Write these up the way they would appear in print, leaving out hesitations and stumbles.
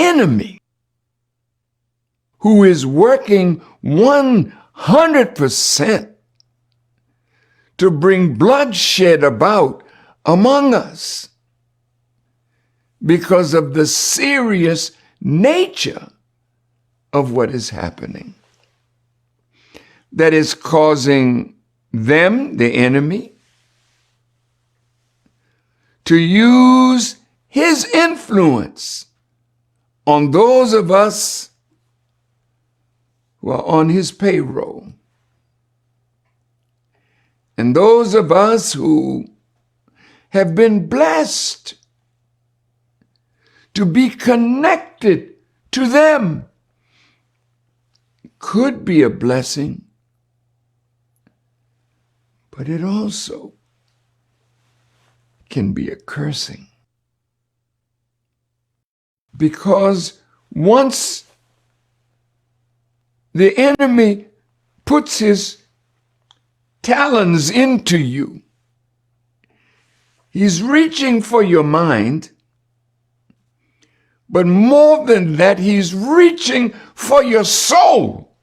enemy who is working 100% to bring bloodshed about among us because of the serious nature of what is happening. That is causing them, the enemy, to use his influence on those of us who are on his payroll. And those of us who have been blessed to be connected to them could be a blessing, but it also can be a cursing. Because once the enemy puts his talons into you, he's reaching for your mind, but more than that, he's reaching for your soul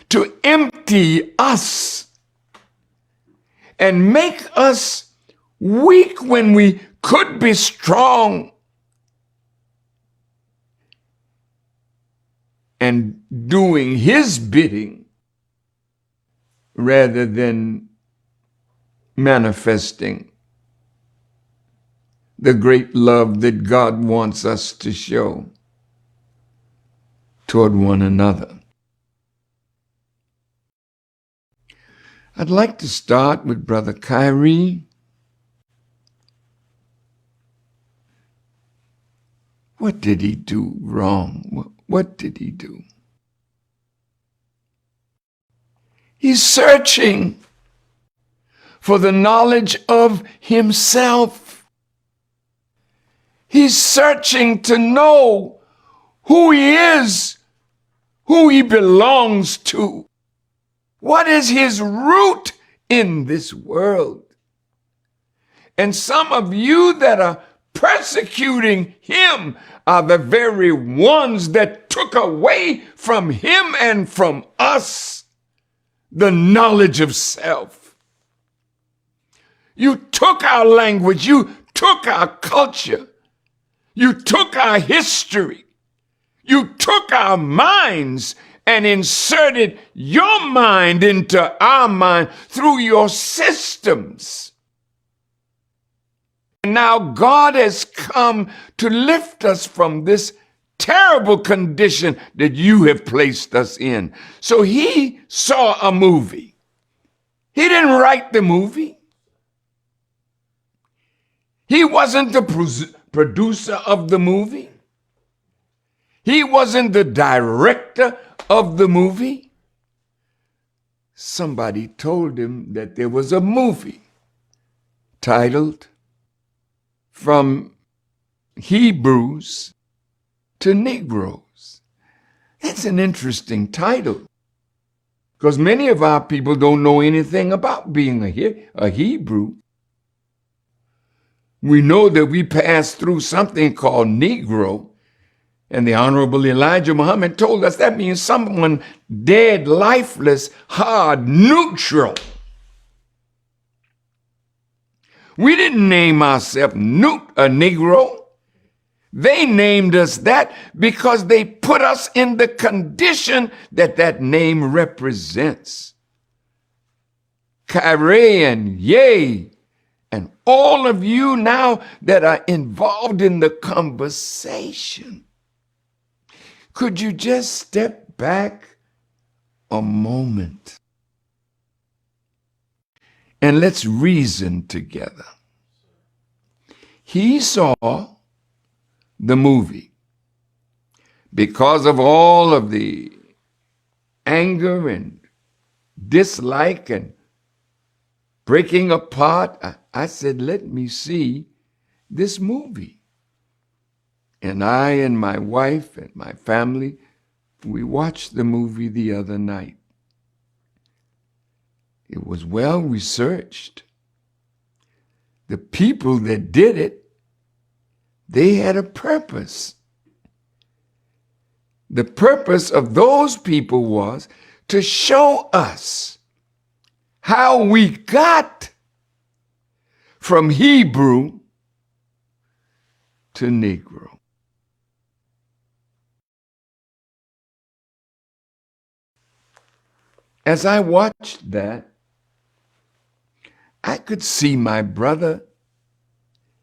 to empty us and make us weak when we could be strong, and doing his bidding rather than manifesting the great love that God wants us to show toward one another. I'd like to start with Brother Kyrie. What did he do wrong? What did he do? He's searching for the knowledge of himself. He's searching to know who he is, who he belongs to. What is his root in this world? And some of you that are persecuting him are the very ones that took away from him and from us the knowledge of self. You took our language, you took our culture, you took our history, you took our minds and inserted your mind into our mind through your systems. And now God has come to lift us from this terrible condition that you have placed us in. So he saw a movie. He didn't write the movie. He wasn't the producer of the movie. He wasn't the director of the movie. Somebody told him that there was a movie titled From Hebrews to Negroes. That's an interesting title, because many of our people don't know anything about being a Hebrew. We know that we passed through something called Negro, and the Honorable Elijah Muhammad told us that means someone dead, lifeless, hard, neutral. We didn't name ourselves a Negro. They named us that because they put us in the condition that that name represents. Kyrie and YE and all of you now that are involved in the conversation, could you just step back a moment and let's reason together? He saw the movie because of all of the anger and dislike and breaking apart. I said, let me see this movie. And I and my wife and my family, we watched the movie the other night. It was well researched. The people that did it, they had a purpose The purpose of those people was to show us how we got from Hebrew to Negro. As I watched that, I could see my brother.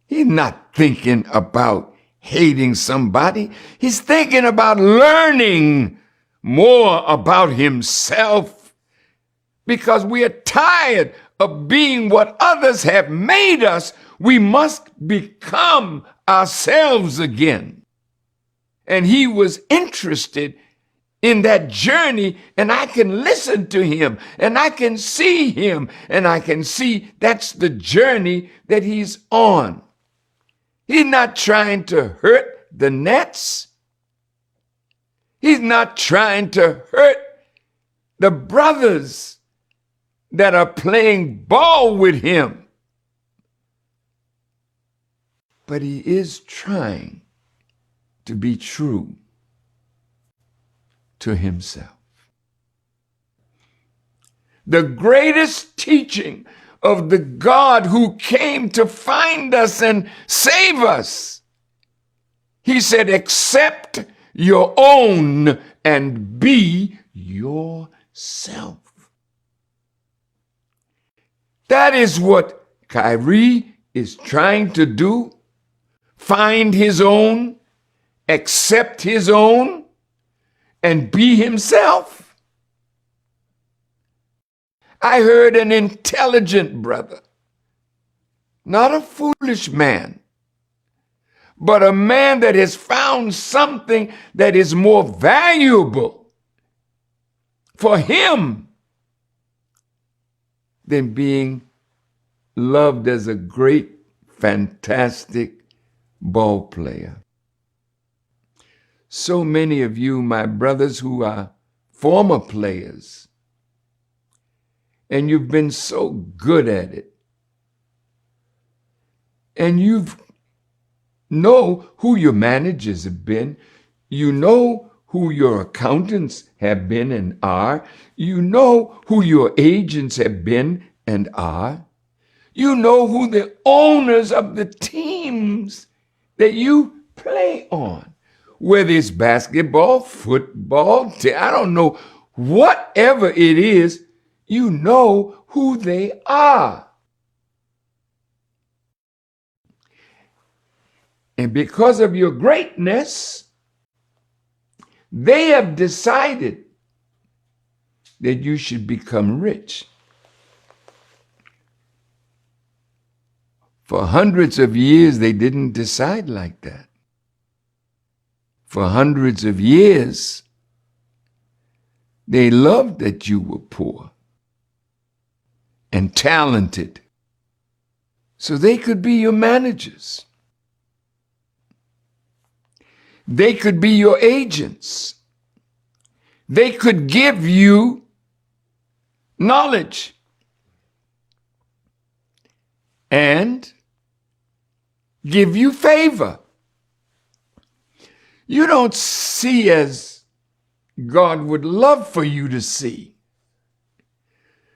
He's not thinking about hating somebody. He's thinking about learning more about himself, because we are tired of being what others have made us. We must become ourselves again. And he was interested in that journey, and I can listen to him, and I can see him, and I can see that's the journey that he's on. He's not trying to hurt the nets. He's not trying to hurt the brothers that are playing ball with him. But he is trying to be true to himself. The greatest teaching of the God who came to find us and save us, he said, accept your own and be yourself. That is what Kyrie is trying to do. Find his own, accept his own, and be himself. I heard an intelligent brother, not a foolish man, but a man that has found something that is more valuable for him than being loved as a great, fantastic ball player. So many of you, my brothers, who are former players, and you've been so good at it, and you know who your managers have been, you know who your accountants have been and are, you know who your agents have been and are, you know who the owners of the teams that you play on, whether it's basketball, football, I don't know, whatever it is, you know who they are. And because of your greatness, they have decided that you should become rich. For hundreds of years, they didn't decide like that. For hundreds of years, they loved that you were poor and talented, so they could be your managers. They could be your agents. They could give you knowledge and give you favor. You don't see as God would love for you to see,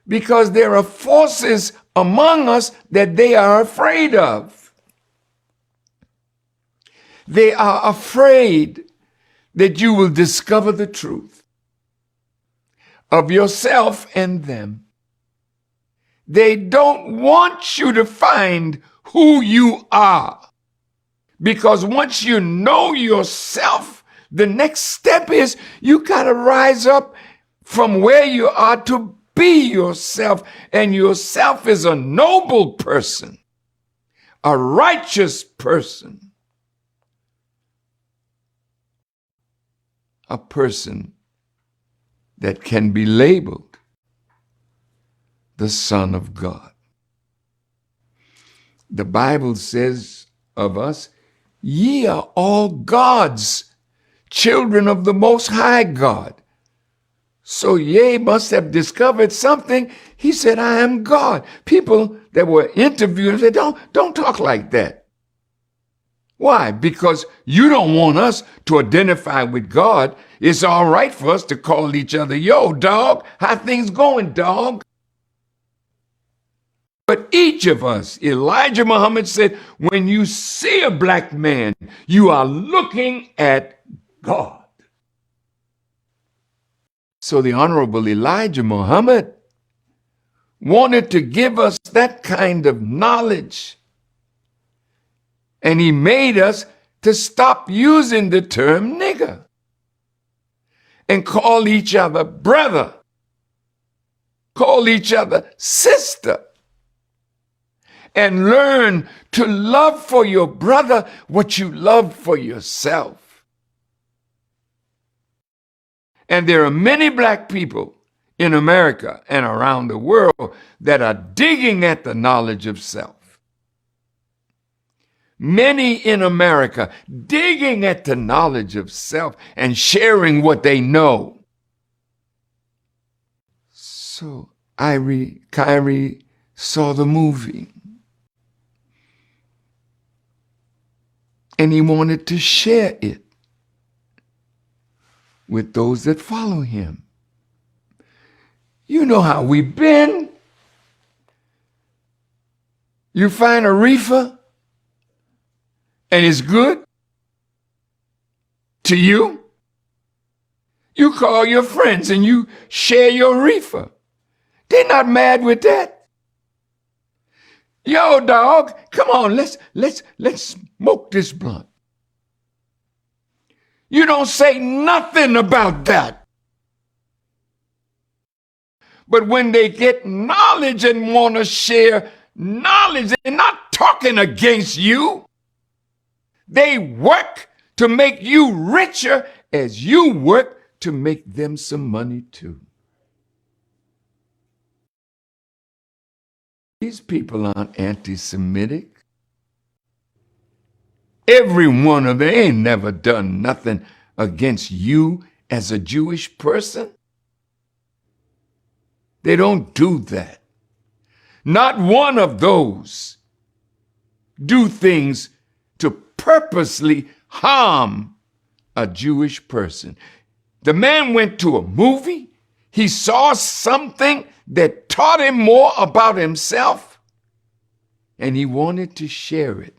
because there are forces among us that they are afraid of. They are afraid that you will discover the truth of yourself and them. They don't want you to find who you are, because once you know yourself, the next step is you got to rise up from where you are to be yourself. And yourself is a noble person, a righteous person, a person that can be labeled the Son of God. The Bible says of us, ye are all God's children of the Most High God. So Ye must have discovered something. He said, I am God. People that were interviewing said, don't talk like that. Why? Because you don't want us to identify with God. It's all right for us to call each other, yo, dog, how things going, dog? But each of us, Elijah Muhammad said, when you see a black man, you are looking at God. So the Honorable Elijah Muhammad wanted to give us that kind of knowledge. And he made us to stop using the term nigger and call each other brother, call each other sister, and learn to love for your brother what you love for yourself. And there are many black people in America and around the world that are digging at the knowledge of self. Many in America digging at the knowledge of self and sharing what they know. So Kyrie saw the movie. And he wanted to share it with those that follow him. You know how we've been. You find a reefer and it's good to you. You call your friends and you share your reefer. They're not mad with that. Yo, dog, come on, let's smoke this blunt. You don't say nothing about that. But when they get knowledge and want to share knowledge, they're not talking against you. They work to make you richer as you work to make them some money too. These people aren't anti-Semitic. Every one of them ain't never done nothing against you as a Jewish person. They don't do that. Not one of those do things to purposely harm a Jewish person. The man went to a movie. He saw something that taught him more about himself, and he wanted to share it.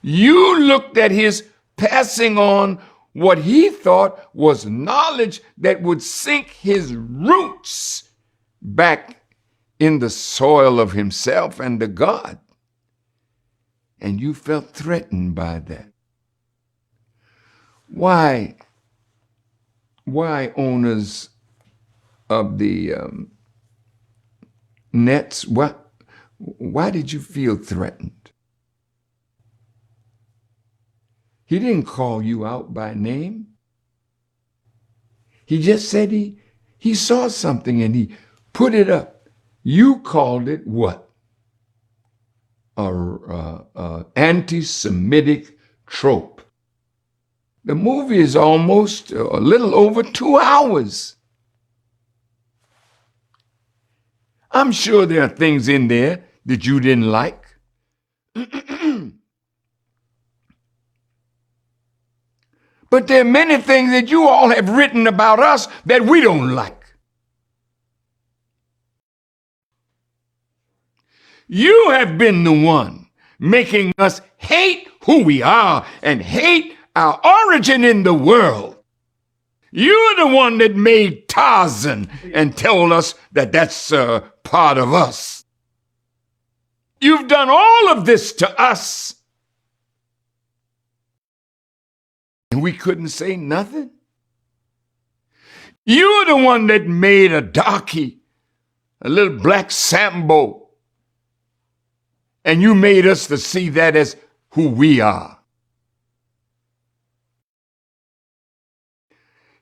You looked at his passing on what he thought was knowledge that would sink his roots back in the soil of himself and the God. And you felt threatened by that. Why owners of the nets, why did you feel threatened? He didn't call you out by name. He just said he saw something and he put it up. You called it what? A anti-Semitic trope. The movie is almost a little over 2 hours. I'm sure there are things in there that you didn't like. But there are many things that you all have written about us that we don't like. You have been the one making us hate who we are and hate our origin in the world. You're the one that made Tarzan and told us that that's part of us. You've done all of this to us. And we couldn't say nothing. You're the one that made a darky, a little black Sambo, and you made us to see that as who we are.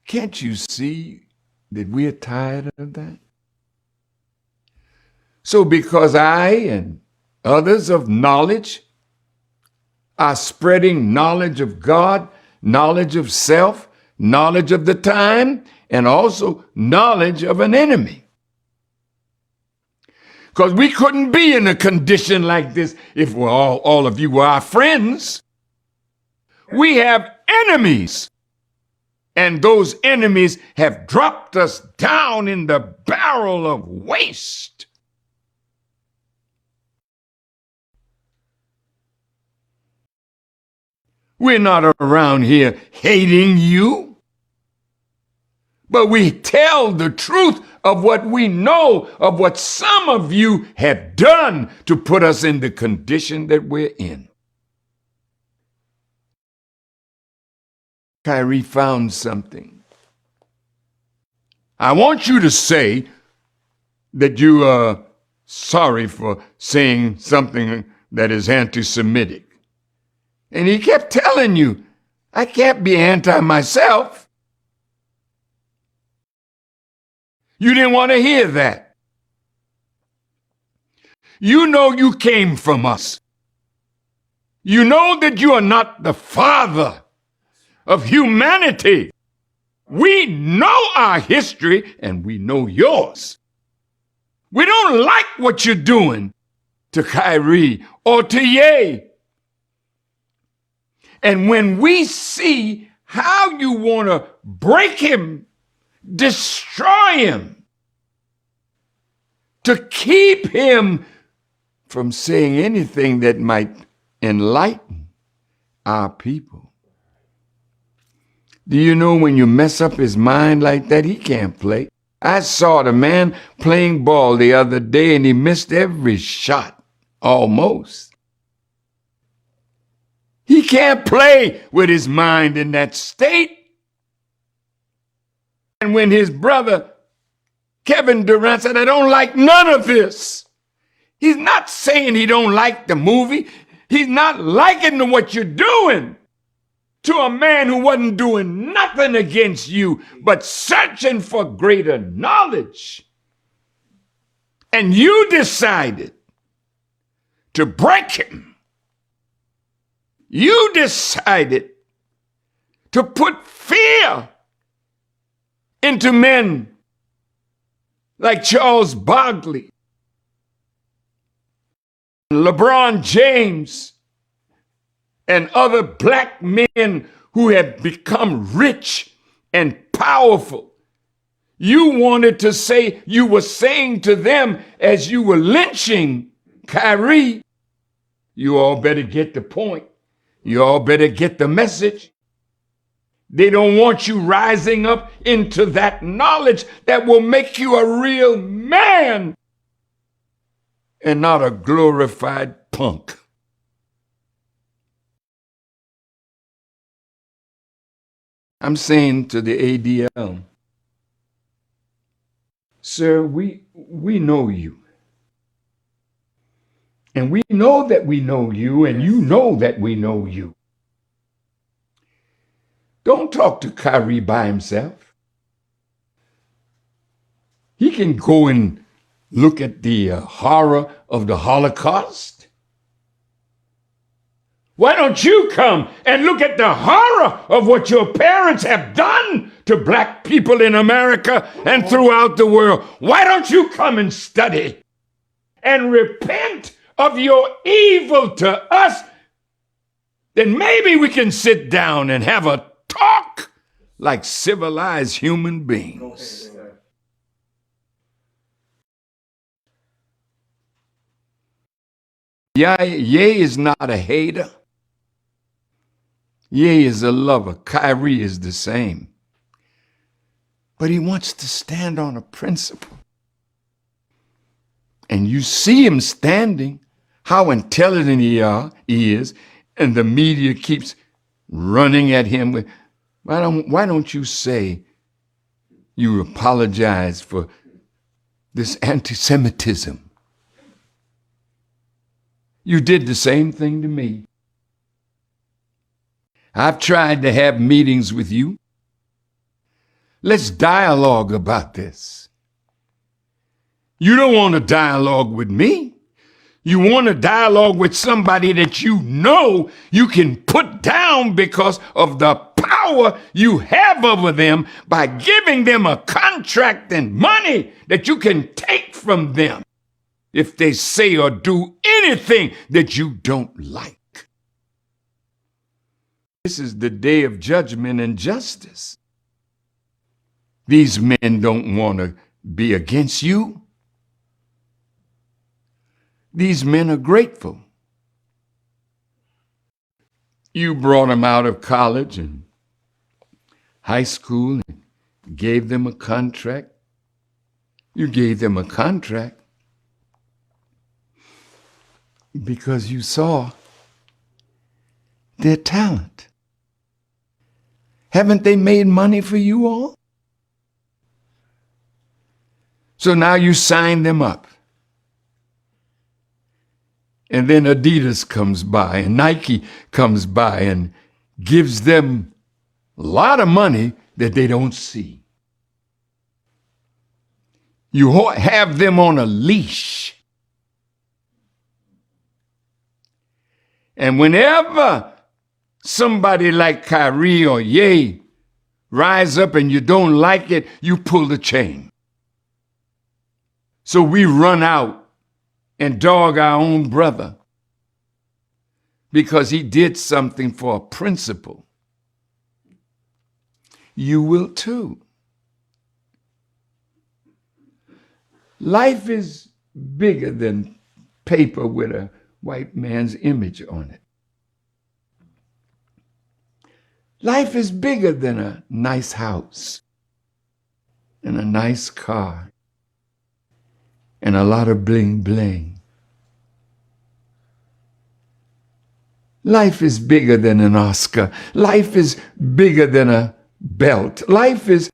Can't you see that we're tired of that? So because I and others of knowledge are spreading knowledge of God, knowledge of self, knowledge of the time, and also knowledge of an enemy. Because we couldn't be in a condition like this if all of you were our friends. We have enemies. And those enemies have dropped us down in the barrel of waste. We're not around here hating you, but we tell the truth of what we know, of what some of you have done to put us in the condition that we're in. Kyrie found something. I want you to say that you are sorry for saying something that is anti-Semitic. And he kept telling you, I can't be anti myself. You didn't want to hear that. You know you came from us. You know that you are not the father of humanity. We know our history and we know yours. We don't like what you're doing to Kyrie or to YE. And when we see how you want to break him, destroy him, to keep him from saying anything that might enlighten our people. Do you know when you mess up his mind like that, he can't play? I saw the man playing ball the other day and he missed every shot, almost. He can't play with his mind in that state. And when his brother, Kevin Durant, said, I don't like none of this. He's not saying he don't like the movie. He's not liking what you're doing to a man who wasn't doing nothing against you, but searching for greater knowledge. And you decided to break him. You decided to put fear into men like Charles Barkley, LeBron James, and other black men who have become rich and powerful. You wanted to say, you were saying to them as you were lynching Kyrie, you all better get the point. You all better get the message. They don't want you rising up into that knowledge that will make you a real man and not a glorified punk. I'm saying to the ADL, sir, we know you. And we know that we know you, and you know that we know you. Don't talk to Kyrie by himself. He can go and look at the horror of the Holocaust. Why don't you come and look at the horror of what your parents have done to black people in America and throughout the world? Why don't you come and study and repent of your evil to us? Then maybe we can sit down and have a talk like civilized human beings. YE is not a hater. YE is a lover. Kyrie is the same. But he wants to stand on a principle. And you see him standing, how intelligent he is, and the media keeps running at him with, why don't you say you apologize for this anti-Semitism? You did the same thing to me. I've tried to have meetings with you. Let's dialogue about this. You don't want to dialogue with me. You want to dialogue with somebody that you know you can put down because of the power you have over them by giving them a contract and money that you can take from them if they say or do anything that you don't like. This is the day of judgment and justice. These men don't want to be against you. These men are grateful. You brought them out of college and high school and gave them a contract. You gave them a contract because you saw their talent. Haven't they made money for you all? So now you sign them up. And then Adidas comes by and Nike comes by and gives them a lot of money that they don't see. You have them on a leash. And whenever somebody like Kyrie or YE rise up and you don't like it, you pull the chain. So we run out and dog our own brother because he did something for a principle. You will too. Life is bigger than paper with a white man's image on it. Life is bigger than a nice house and a nice car and a lot of bling bling. Life is bigger than an Oscar. Life is bigger than a belt. Life is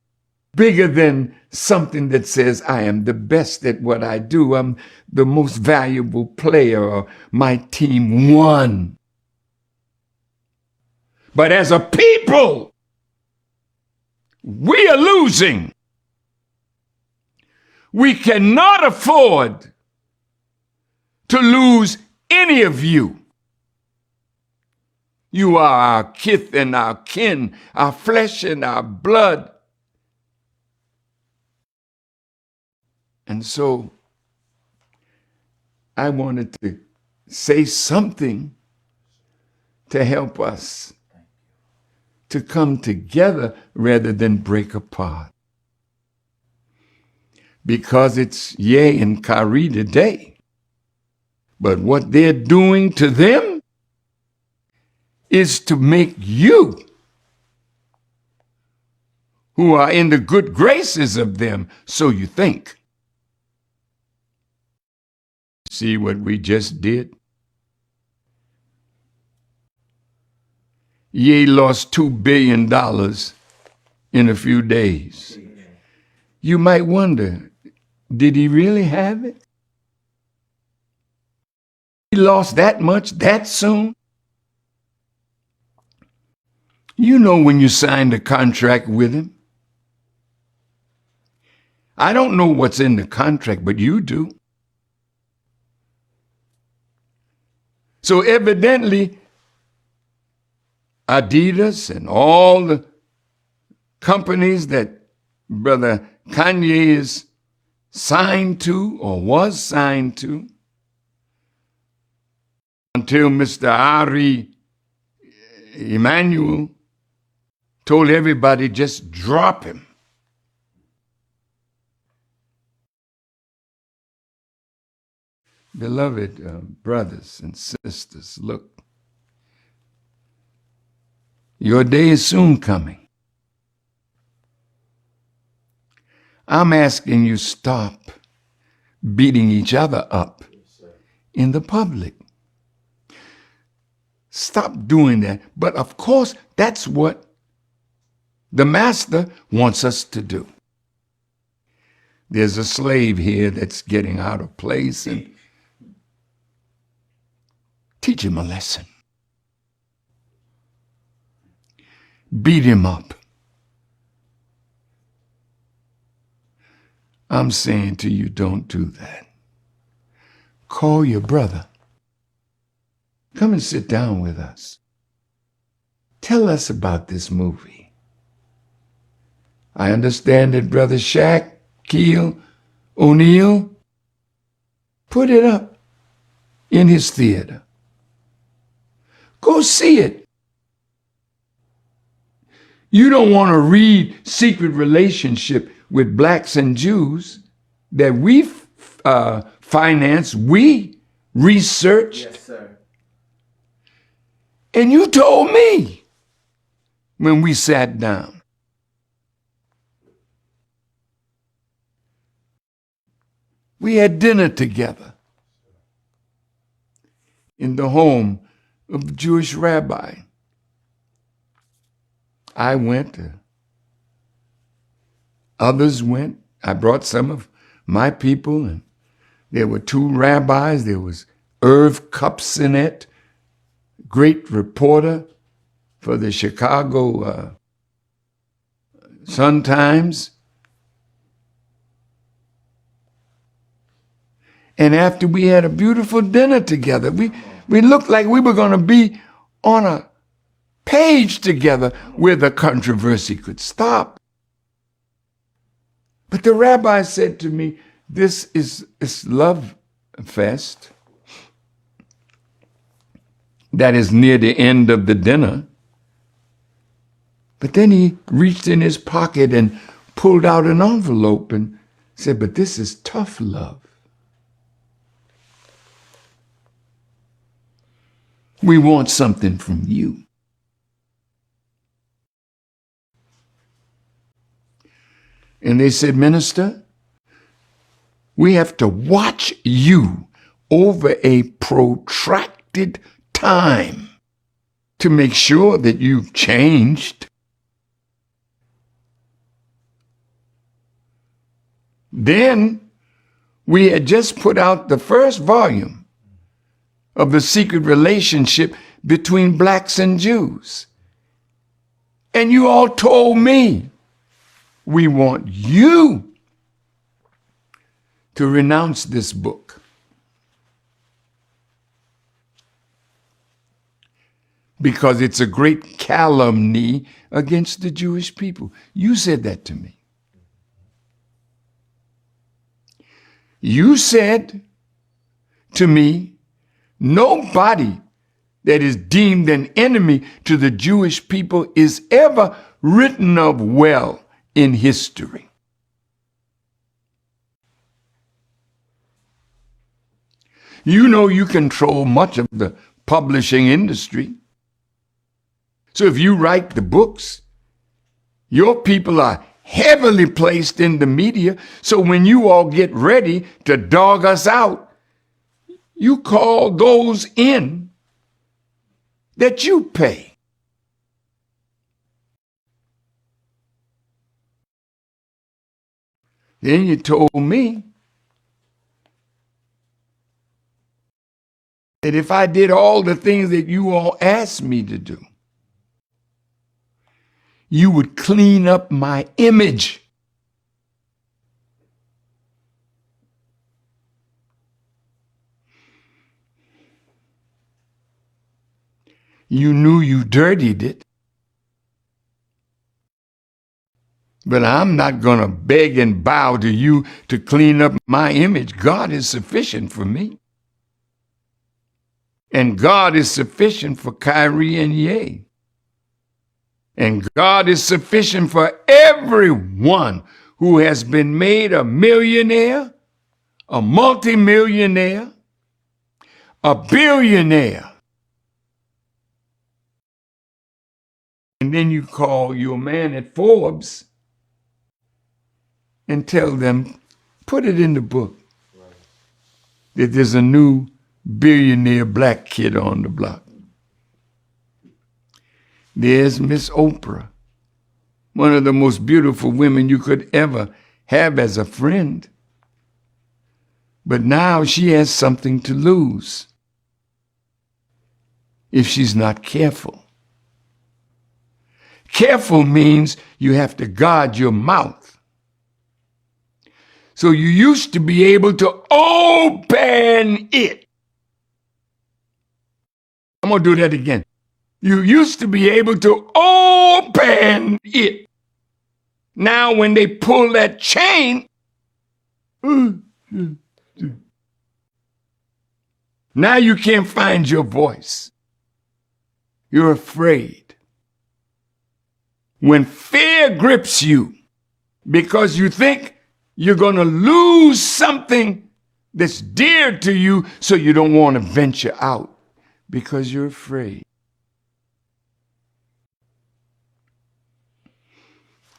bigger than something that says I am the best at what I do. I'm the most valuable player, or my team won. But as a people, we are losing. We cannot afford to lose any of you. You are our kith and our kin, our flesh and our blood. And so I wanted to say something to help us to come together rather than break apart. Because it's YE and Kyrie today. But what they're doing to them is to make you, who are in the good graces of them, so you think. See what we just did? YE lost $2 billion in a few days. You might wonder, did he really have it? He lost that much that soon? You know when you signed a contract with him. I don't know what's in the contract, but you do. So evidently, Adidas and all the companies that Brother Kanye is signed to or was signed to, until Mr. Ari Emanuel told everybody just drop him. Beloved brothers and sisters, look, your day is soon coming. I'm asking you stop beating each other up in the public. Stop doing that. But of course, that's what the master wants us to do. There's a slave here that's getting out of place, and teach him a lesson. Beat him up. I'm saying to you, don't do that. Call your brother. Come and sit down with us. Tell us about this movie. I understand that Brother Shaquille O'Neal put it up in his theater. Go see it. You don't want to read Secret Relationship with Blacks and Jews that we financed, we researched. Yes, sir. And you told me when we sat down. We had dinner together in the home of a Jewish rabbi. I went, others went. I brought some of my people, and there were two rabbis. There was Irv Kupcinet, great reporter for the Chicago Sun-Times. And after we had a beautiful dinner together, we looked like we were going to be on a page together where the controversy could stop. But the rabbi said to me, this is love fest that is near the end of the dinner. But then he reached in his pocket and pulled out an envelope and said, but this is tough love. We want something from you. And they said, Minister, we have to watch you over a protracted time to make sure that you've changed. Then we had just put out the first volume of the secret relationship between blacks and Jews. And you all told me, we want you to renounce this book. Because it's a great calumny against the Jewish people. You said that to me. You said to me, nobody that is deemed an enemy to the Jewish people is ever written of well in history. You know you control much of the publishing industry. So if you write the books, your people are heavily placed in the media. So when you all get ready to dog us out, you call those in that you pay. Then you told me that if I did all the things that you all asked me to do, you would clean up my image. You knew you dirtied it. But I'm not going to beg and bow to you to clean up my image. God is sufficient for me. And God is sufficient for Kyrie and YE. And God is sufficient for everyone who has been made a millionaire, a multimillionaire, a billionaire. And then you call your man at Forbes and tell them, put it in the book that there's a new billionaire black kid on the block. There's Miss Oprah, one of the most beautiful women you could ever have as a friend. But now she has something to lose if she's not careful. Careful means you have to guard your mouth. So you used to be able to open it. I'm going to do that again. You used to be able to open it. Now when they pull that chain, now you can't find your voice. You're afraid. when fear grips you because you think you're going to lose something that's dear to you, so you don't want to venture out because you're afraid.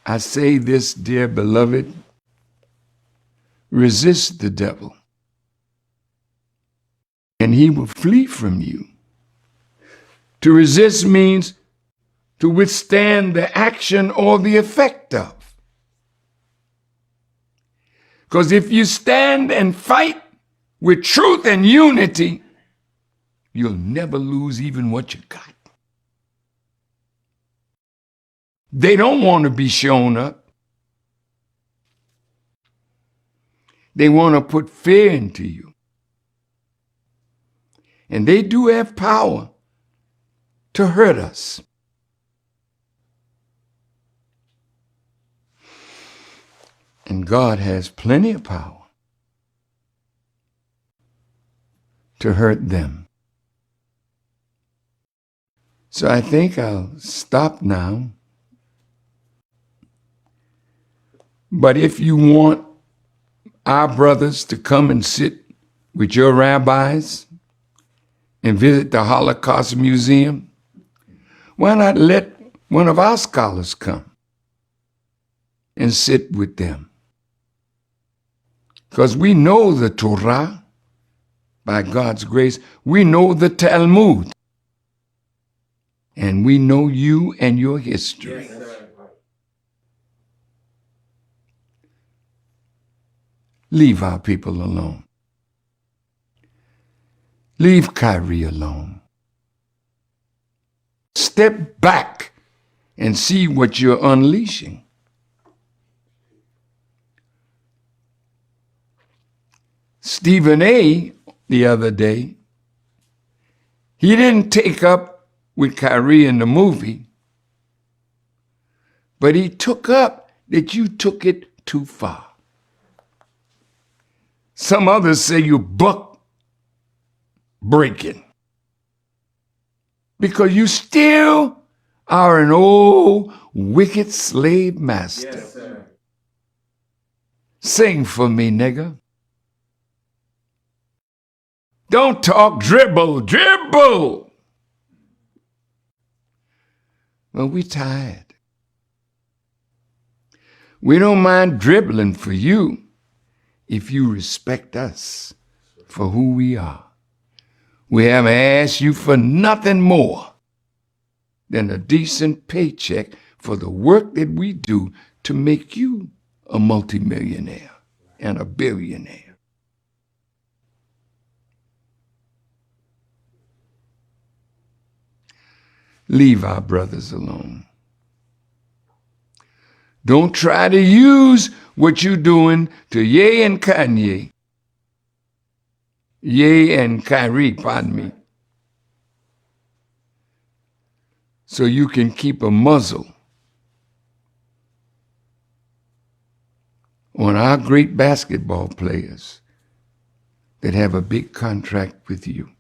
I say this, dear beloved, resist the devil, and he will flee from you. To resist means to withstand the action or the effect of. Because if you stand and fight with truth and unity, you'll never lose even what you got. They don't want to be shown up. They want to put fear into you. And they do have power to hurt us. And God has plenty of power to hurt them. So I think I'll stop now. But if you want our brothers to come and sit with your rabbis and visit the Holocaust Museum, why not let one of our scholars come and sit with them? Because we know the Torah, by God's grace. We know the Talmud. And we know you and your history. Yes, leave our people alone. Leave Kyrie alone. Step back and see what you're unleashing. Stephen A., the other day, he didn't take up with Kyrie in the movie, but he took up that you took it too far. Some others say you buck breaking because you still are an old wicked slave master. Yes, sir. Sing for me, nigga. Don't talk, dribble, dribble. Well, we tired. We don't mind dribbling for you if you respect us for who we are. We haven't asked you for nothing more than a decent paycheck for the work that we do to make you a multimillionaire and a billionaire. Leave our brothers alone. Don't try to use what you're doing to YE and Kanye. YE and Kyrie, pardon me. So you can keep a muzzle on our great basketball players that have a big contract with you.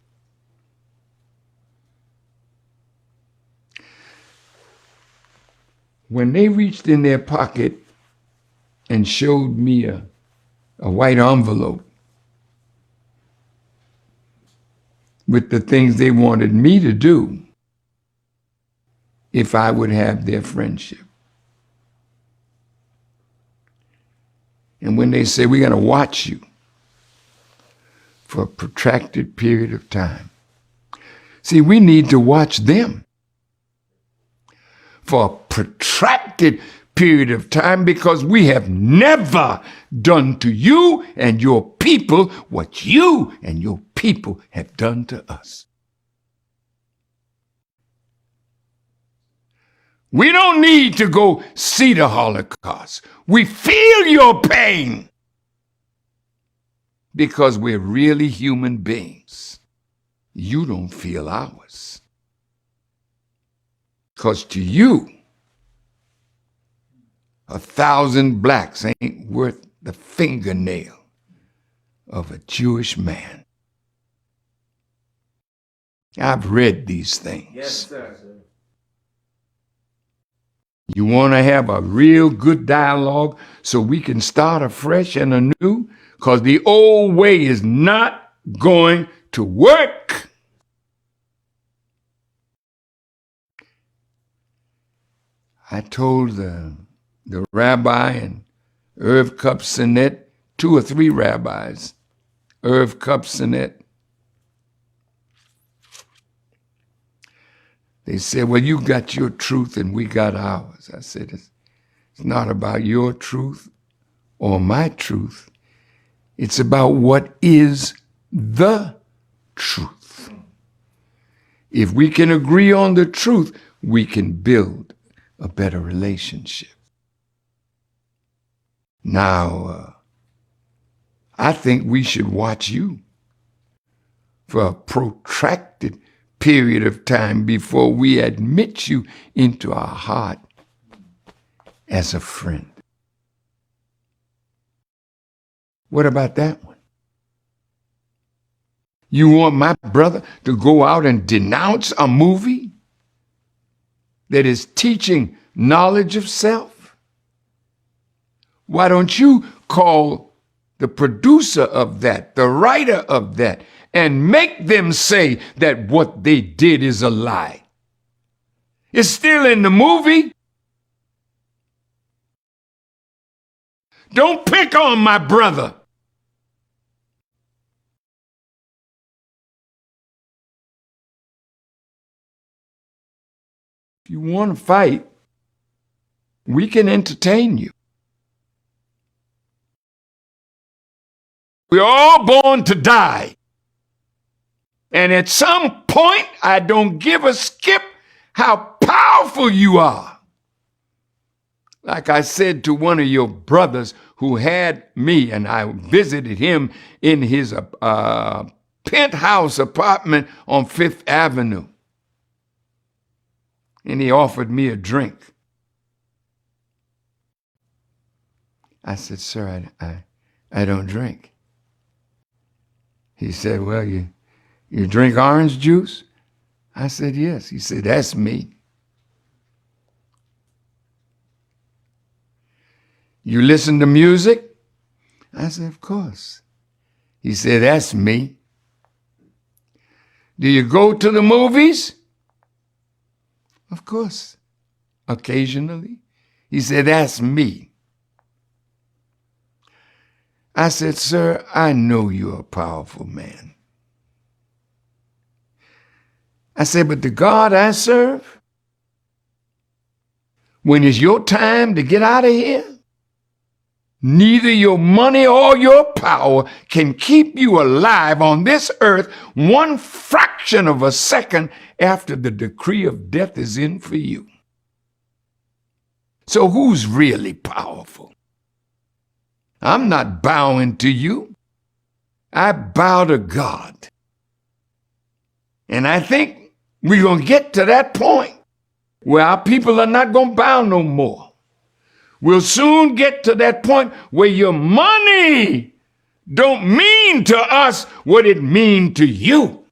When they reached in their pocket and showed me a white envelope with the things they wanted me to do if I would have their friendship. And when they say, we're going to watch you for a protracted period of time. See, we need to watch them for a protracted period of time because we have never done to you and your people what you and your people have done to us. We don't need to go see the Holocaust. We feel your pain because we're really human beings. You don't feel ours. Because to you, 1,000 blacks ain't worth the fingernail of a Jewish man. I've read these things. Yes, sir. You want to have a real good dialogue so we can start afresh and anew? Because the old way is not going to work. I told the rabbi and Irv Kupsinet, 2 or 3 rabbis, Irv Kupsinet, they said, well, you got your truth and we got ours. I said, it's not about your truth or my truth. It's about what is the truth. If we can agree on the truth, we can build a better relationship. Now, I think we should watch you for a protracted period of time before we admit you into our heart as a friend. What about that one? You want my brother to go out and denounce a movie that is teaching knowledge of self? Why don't you call the producer of that, the writer of that, and make them say that what they did is a lie? It's still in the movie. Don't pick on my brother. If you want to fight, we can entertain you. We're all born to die. And at some point, I don't give a skip how powerful you are. Like I said to one of your brothers who had me, and I visited him in his penthouse apartment on 5th Avenue. And he offered me a drink. I said, sir, I don't drink. He said, well, you drink orange juice? I said, yes. He said, that's me. You listen to music? I said, of course. He said, that's me. Do you go to the movies? Of course, occasionally. He said, that's me. I said, sir, I know you're a powerful man. I said, but the God I serve, when it's your time to get out of here, neither your money or your power can keep you alive on this earth 1 fraction of a second after the decree of death is in for you. So who's really powerful? I'm not bowing to you. I bow to God. And I think we're going to get to that point where our people are not going to bow no more. We'll soon get to that point where your money don't mean to us what it means to you.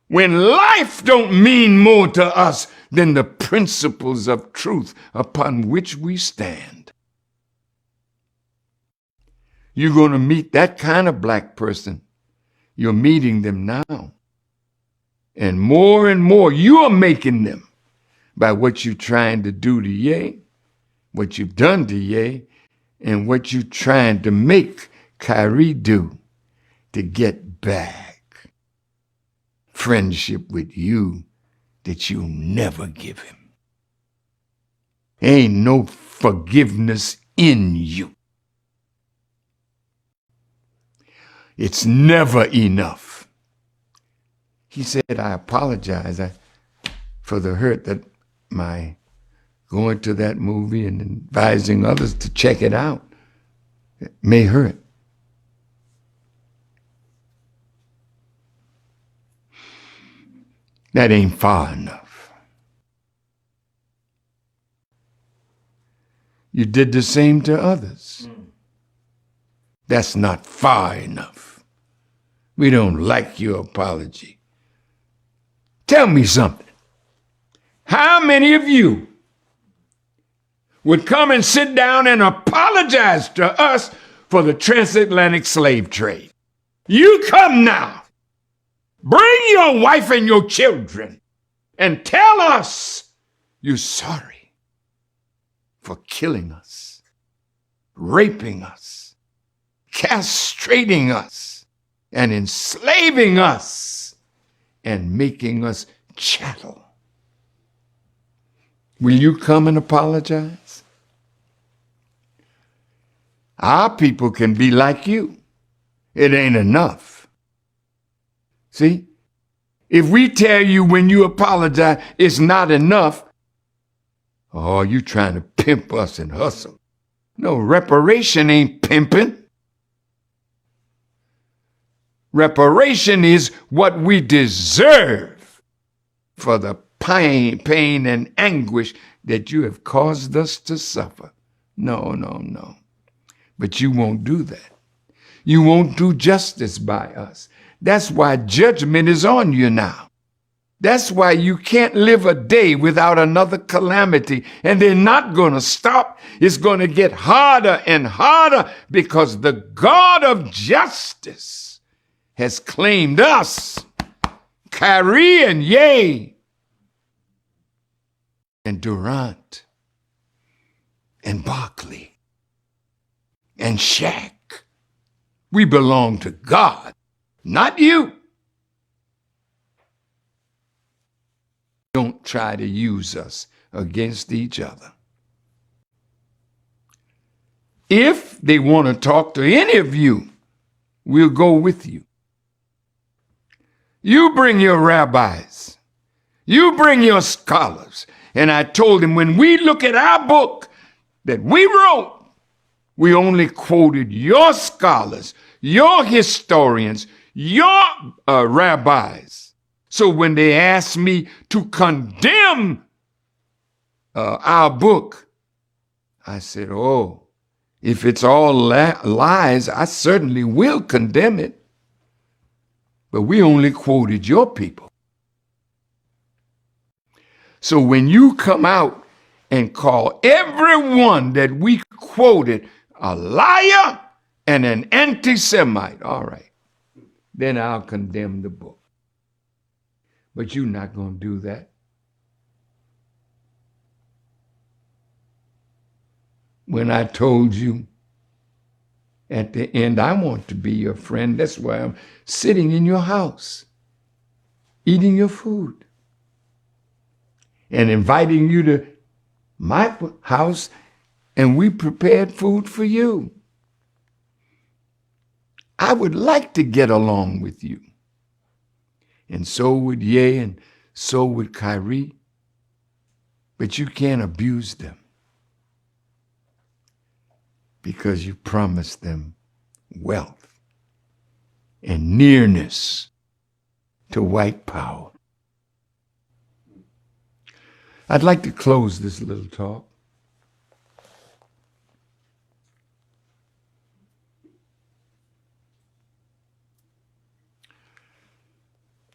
When life don't mean more to us than the principles of truth upon which we stand. You're going to meet that kind of black person. You're meeting them now. And more, you are making them by what you're trying to do to Ye, what you've done to Ye, and what you're trying to make Kyrie do to get back friendship with you that you'll never give him. Ain't no forgiveness in you. It's never enough. He said, I apologize for the hurt that my going to that movie and advising others to check it out may hurt. That ain't far enough. You did the same to others. That's not far enough. We don't like your apology. Tell me something. How many of you would come and sit down and apologize to us for the transatlantic slave trade. You come now. Bring your wife and your children and tell us you're sorry for killing us, raping us, castrating us, and enslaving us, and making us chattel. Will you come and apologize? Our people can be like you. It ain't enough. See? If we tell you when you apologize, it's not enough, oh, you trying to pimp us and hustle. No, reparation ain't pimping. Reparation is what we deserve for the pain and anguish that you have caused us to suffer. No. But you won't do that. You won't do justice by us. That's why judgment is on you now. That's why you can't live a day without another calamity, and they're not going to stop. It's going to get harder and harder because the God of justice has claimed us, Kyrie and YE and Durant and Barkley and Shaq. We belong to God, not you. Don't try to use us against each other. If they want to talk to any of you, we'll go with you. You bring your rabbis. You bring your scholars. And I told him, when we look at our book that we wrote, we only quoted your scholars, your historians, your rabbis. So when they asked me to condemn our book, I said, oh, if it's all lies, I certainly will condemn it. But we only quoted your people. So when you come out and call everyone that we quoted a liar and an anti-Semite, all right, then I'll condemn the book. But you're not going to do that. When I told you at the end, I want to be your friend, that's why I'm sitting in your house, eating your food, and inviting you to my house, and we prepared food for you. I would like to get along with you. And so would YE, and so would Kyrie. But you can't abuse them because you promised them wealth and nearness to white power. I'd like to close this little talk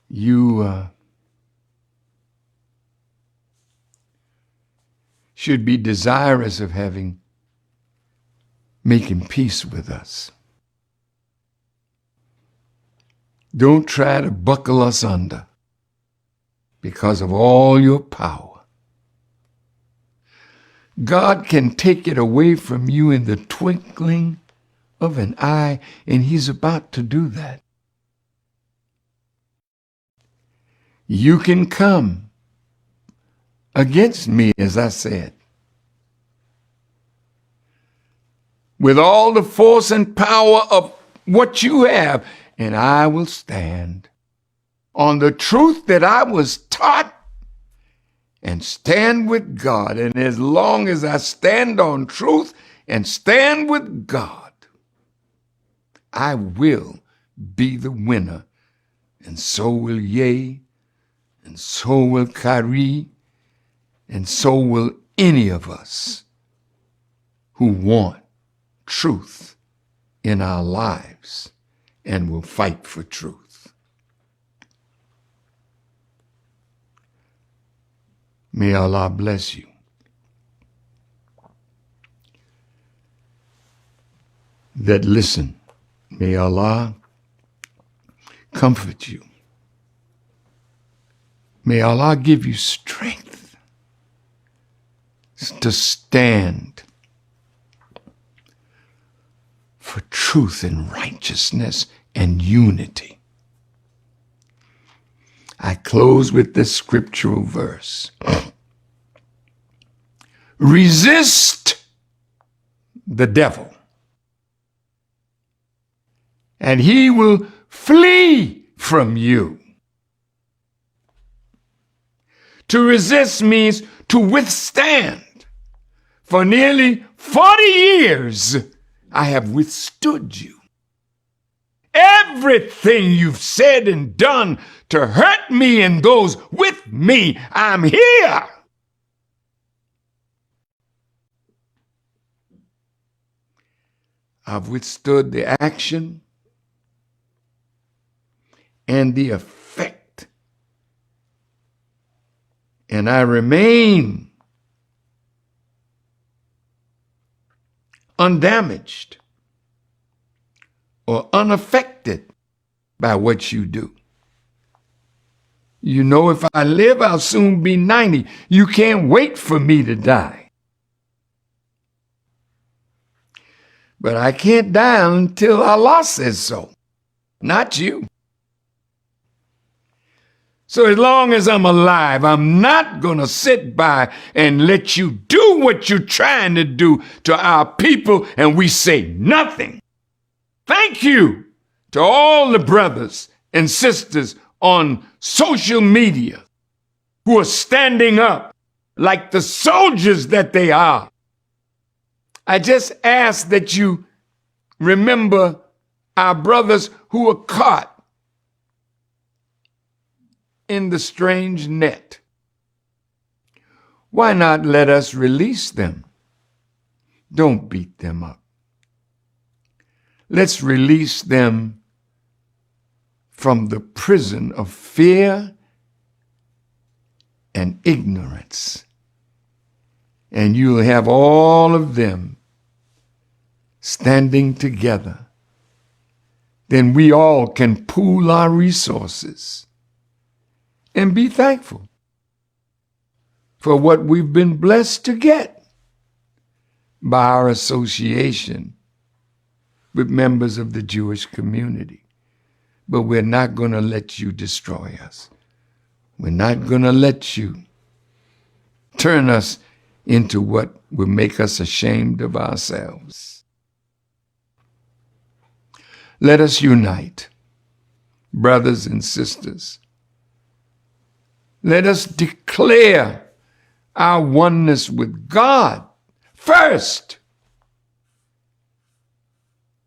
you should be desirous of making peace with us. Don't try to buckle us under because of all your power. God can take it away from you in the twinkling of an eye, and he's about to do that. You can come against me, as I said, with all the force and power of what you have, and I will stand on the truth that I was taught and stand with God. And as long as I stand on truth and stand with God, I will be the winner. And so will YE, and so will Kyrie, and so will any of us who want truth in our lives and will fight for truth. May Allah bless you. that listen. May Allah comfort you. May Allah give you strength to stand for truth and righteousness and unity. I close with this scriptural verse. Resist the devil, and he will flee from you. To resist means to withstand. For nearly 40 years, I have withstood you. Everything you've said and done to hurt me and those with me, I'm here. I've withstood the action and the effect, and I remain undamaged or unaffected by what you do. You know, if I live, I'll soon be 90. You can't wait for me to die. But I can't die until Allah says so, not you. So as long as I'm alive, I'm not going to sit by and let you do what you're trying to do to our people and we say nothing. Thank you to all the brothers and sisters on social media who are standing up like the soldiers that they are. I just ask that you remember our brothers who were caught in the strange net. Why not let us release them? Don't beat them up. Let's release them from the prison of fear and ignorance. And you'll have all of them standing together. Then we all can pool our resources and be thankful for what we've been blessed to get by our association with members of the Jewish community. But we're not going to let you destroy us. We're not going to let you turn us into what will make us ashamed of ourselves. Let us unite, brothers and sisters. Let us declare our oneness with God first,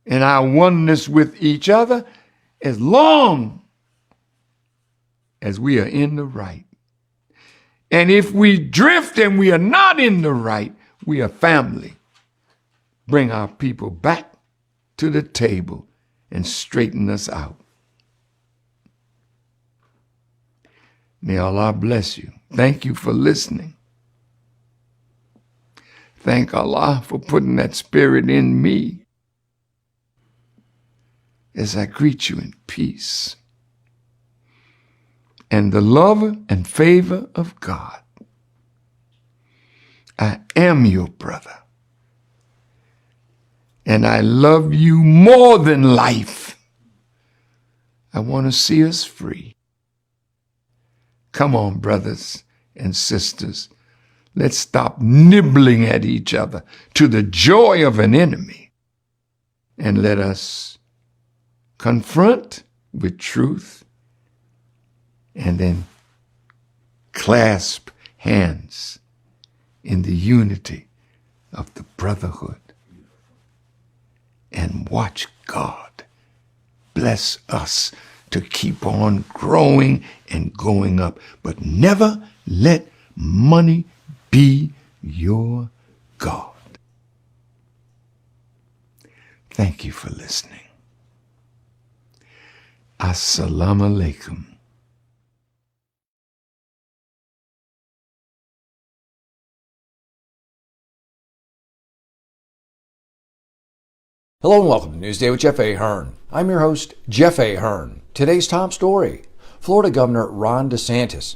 and our oneness with each other as long as we are in the right. And if we drift and we are not in the right, we are family. Bring our people back to the table and straighten us out. May Allah bless you. Thank you for listening. Thank Allah for putting that spirit in me as I greet you in peace and the love and favor of God. I am your brother, and I love you more than life. I want to see us free. Come on, brothers and sisters. Let's stop nibbling at each other to the joy of an enemy, and let us confront with truth and then clasp hands in the unity of the brotherhood and watch God bless us to keep on growing and going up. But never let money be your God. Thank you for listening. Assalamu alaikum. Hello and welcome to Newsday with Jeff A. Hearn. I'm your host, Jeff A. Hearn. Today's top story: Florida Governor Ron DeSantis